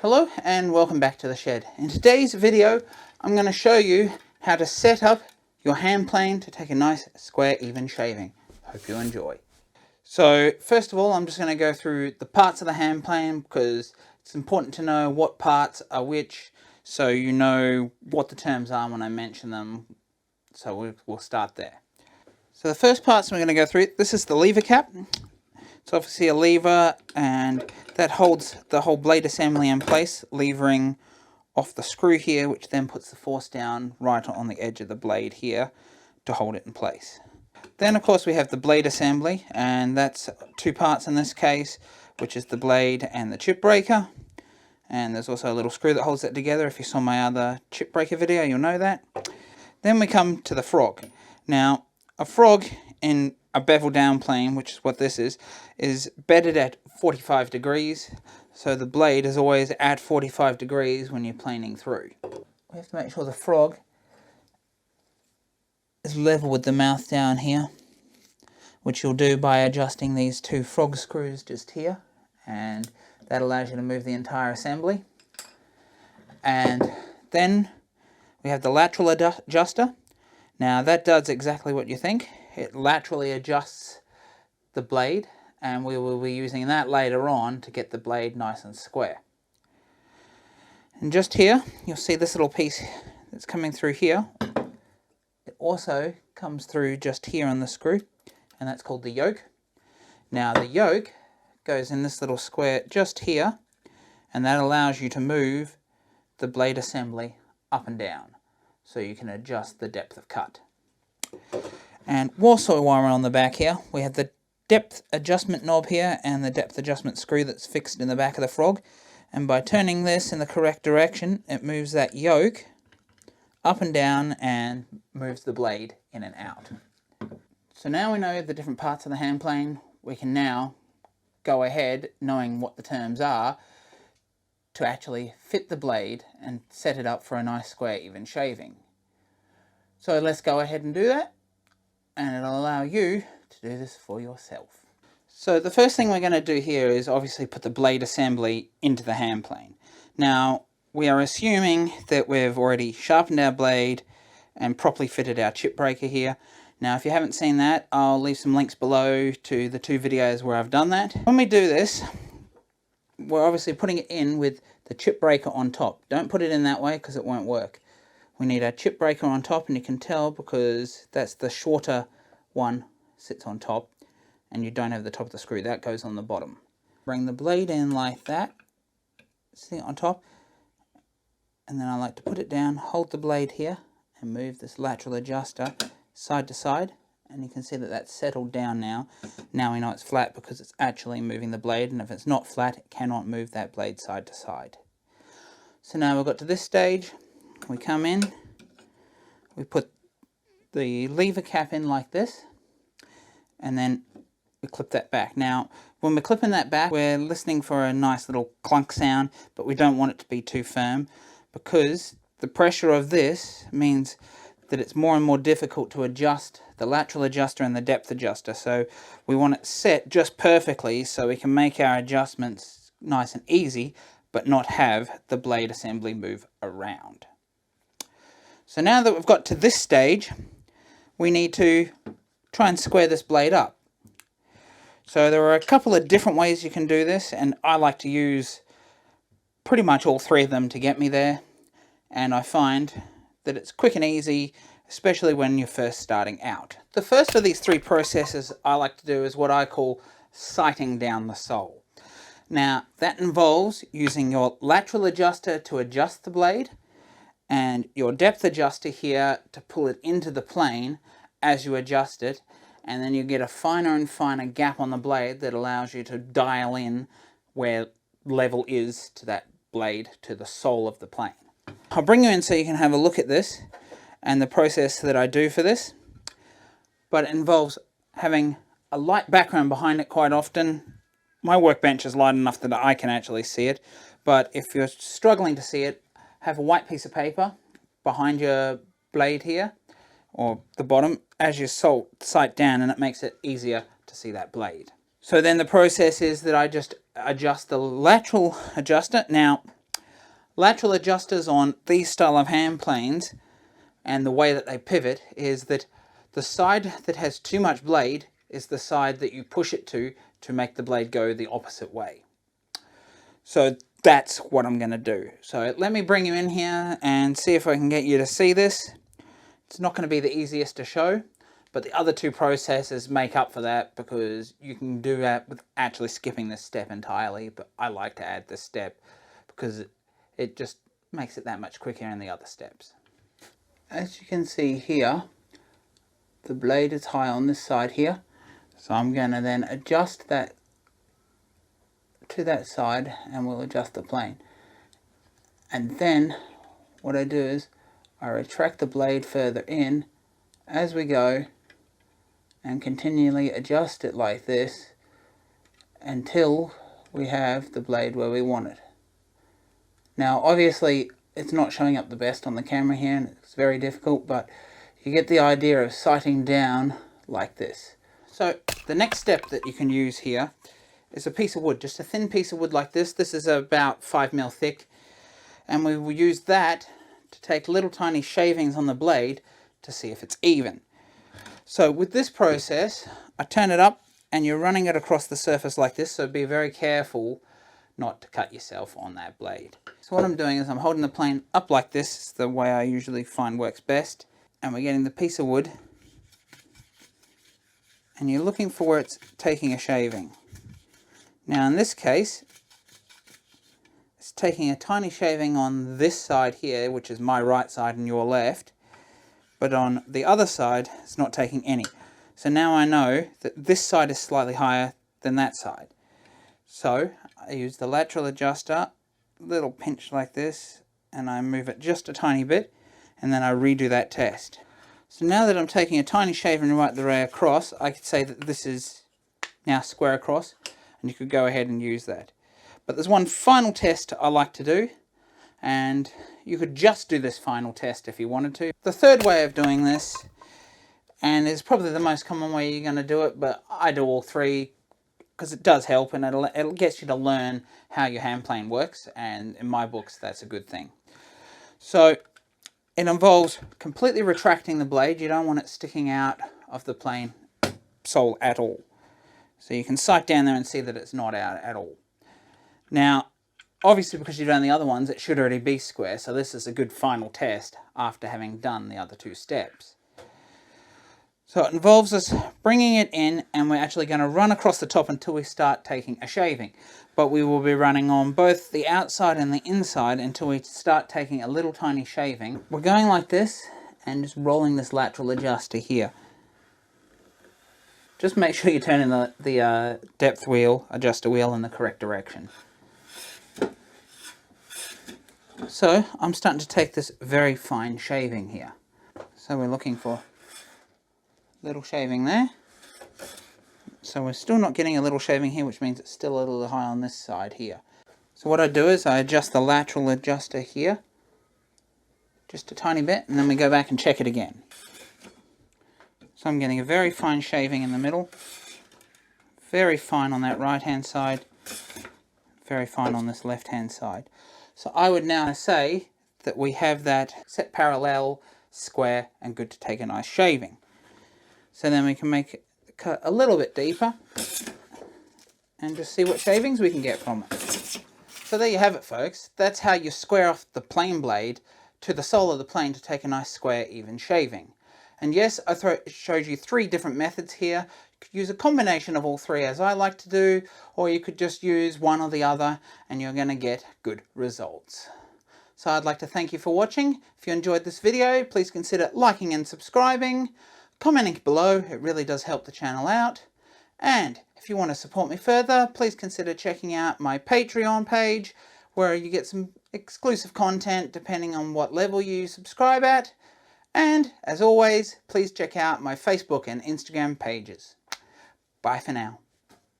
Hello and welcome back to the shed. In today's video I'm going to show you how to set up your hand plane to take a nice square even shaving. Hope you enjoy. So first of all I'm just going to go through the parts of the hand plane because it's important to know what parts are which so you know what the terms are when I mention them. So we'll start there. So the first parts we're going to go through, this is the lever cap. It's obviously a lever and that holds the whole blade assembly in place, levering off the screw here, which then puts the force down right on the edge of the blade here to hold it in place. Then of course we have the blade assembly, and that's two parts in this case, which is the blade and the chip breaker. And there's also a little screw that holds that together. If you saw my other chip breaker video, you'll know that. Then we come to the frog. Now, a frog in a bevel down plane, which is what this is bedded at 45 degrees. So the blade is always at 45 degrees when you're planing through. We have to make sure the frog is level with the mouth down here, which you'll do by adjusting these two frog screws just here, and that allows you to move the entire assembly. And then we have the lateral adjuster. Now that does exactly what you think. It laterally adjusts the blade, and we will be using that later on to get the blade nice and square. And just here, you'll see this little piece that's coming through here. It also comes through just here on the screw, and that's called the yoke. Now the yoke goes in this little square just here, and that allows you to move the blade assembly up and down, so you can adjust the depth of cut. And also while we're on the back here, we have the depth adjustment knob here and the depth adjustment screw that's fixed in the back of the frog. And by turning this in the correct direction, it moves that yoke up and down and moves the blade in and out. So now we know the different parts of the hand plane, we can now go ahead, knowing what the terms are, to actually fit the blade and set it up for a nice square even shaving. So let's go ahead and do that, and it'll allow you to do this for yourself. So the first thing we're going to do here is obviously put the blade assembly into the hand plane. Now we are assuming that we've already sharpened our blade and properly fitted our chip breaker here. Now if you haven't seen that, I'll leave some links below to the two videos where I've done that. When we do this, we're obviously putting it in with the chip breaker on top. Don't put it in that way because it won't work. We need our chip breaker on top, and you can tell because that's the shorter one sits on top, and you don't have the top of the screw. That goes on the bottom. Bring the blade in like that, sitting on top, and then I like to put it down, hold the blade here, and move this lateral adjuster side to side, and you can see that that's settled down now. Now we know it's flat because it's actually moving the blade, and if it's not flat, it cannot move that blade side to side. So now we've got to this stage. We come in, we put the lever cap in like this, and then we clip that back. Now, when we're clipping that back, we're listening for a nice little clunk sound, but we don't want it to be too firm because the pressure of this means that it's more and more difficult to adjust the lateral adjuster and the depth adjuster. So we want it set just perfectly so we can make our adjustments nice and easy, but not have the blade assembly move around. So now that we've got to this stage, we need to try and square this blade up. So there are a couple of different ways you can do this, and I like to use pretty much all three of them to get me there. And I find that it's quick and easy, especially when you're first starting out. The first of these three processes I like to do is what I call sighting down the sole. Now that involves using your lateral adjuster to adjust the blade, and your depth adjuster here to pull it into the plane as you adjust it, and then you get a finer and finer gap on the blade that allows you to dial in where level is to that blade to the sole of the plane. I'll bring you in so you can have a look at this and the process that I do for this, but it involves having a light background behind it quite often. My workbench is light enough that I can actually see it, but if you're struggling to see it, have a white piece of paper behind your blade here, or the bottom, as you sight down, and it makes it easier to see that blade. So then the process is that I just adjust the lateral adjuster. Now, Lateral adjusters on these style of hand planes and the way that they pivot is that the side that has too much blade is the side that you push it to make the blade go the opposite way. So that's what I'm going to do. So let me bring you in here and see if I can get you to see this. It's not going to be the easiest to show, but the other two processes make up for that because you can do that with actually skipping this step entirely, but I like to add this step because it just makes it that much quicker in the other steps. As you can see here, the blade is high on this side here, so I'm going to then adjust that to that side and we'll adjust the plane. And then what I do is I retract the blade further in as we go and continually adjust it like this until we have the blade where we want it. Now obviously it's not showing up the best on the camera here and it's very difficult, but you get the idea of sighting down like this. So the next step that you can use here is a piece of wood, just a thin piece of wood like this. This is about 5 mil thick, and we will use that to take little tiny shavings on the blade to see if it's even. So with this process, I turn it up and you're running it across the surface like this, so be very careful not to cut yourself on that blade. So what I'm doing is I'm holding the plane up like this. It's the way I usually find works best. And we're getting the piece of wood and you're looking for where it's taking a shaving. Now in this case, it's taking a tiny shaving on this side here, which is my right side and your left, but on the other side it's not taking any. So now I know that this side is slightly higher than that side. So I use the lateral adjuster, little pinch like this, and I move it just a tiny bit, and then I redo that test. So now that I'm taking a tiny shaving right the way across, I could say that this is now square across, and you could go ahead and use that. But there's one final test I like to do, and you could just do this final test if you wanted to. The third way of doing this, and is probably the most common way you're going to do it, but I do all three because it does help and it'll get you to learn how your hand plane works, and in my books that's a good thing. So it involves completely retracting the blade. You don't want it sticking out of the plane sole at all. So you can sight down there and see that it's not out at all. Now, obviously because you've done the other ones, it should already be square, so this is a good final test after having done the other two steps. So it involves us bringing it in, and we're actually going to run across the top until we start taking a shaving. But we will be running on both the outside and the inside until we start taking a little tiny shaving. We're going like this and just rolling this lateral adjuster here. Just make sure you're turning the depth wheel, adjuster wheel in the correct direction. So I'm starting to take this very fine shaving here. So we're looking for a little shaving there. So we're still not getting a little shaving here, which means it's still a little high on this side here. So what I do is I adjust the lateral adjuster here, just a tiny bit, and then we go back and check it again. So I'm getting a very fine shaving in the middle, very fine on that right hand side, very fine on this left hand side. So I would now say that we have that set parallel, square, and good to take a nice shaving. So then we can make it cut a little bit deeper and just see what shavings we can get from it. So there you have it, folks. That's how you square off the plane blade to the sole of the plane to take a nice square even shaving. And yes, I showed you 3 different methods here. You could use a combination of all 3 as I like to do, or you could just use one or the other and you're going to get good results. So I'd like to thank you for watching. If you enjoyed this video, please consider liking and subscribing, commenting below. It really does help the channel out. And if you want to support me further, please consider checking out my Patreon page, where you get some exclusive content depending on what level you subscribe at. And as always, please check out my Facebook and Instagram pages. Bye for now.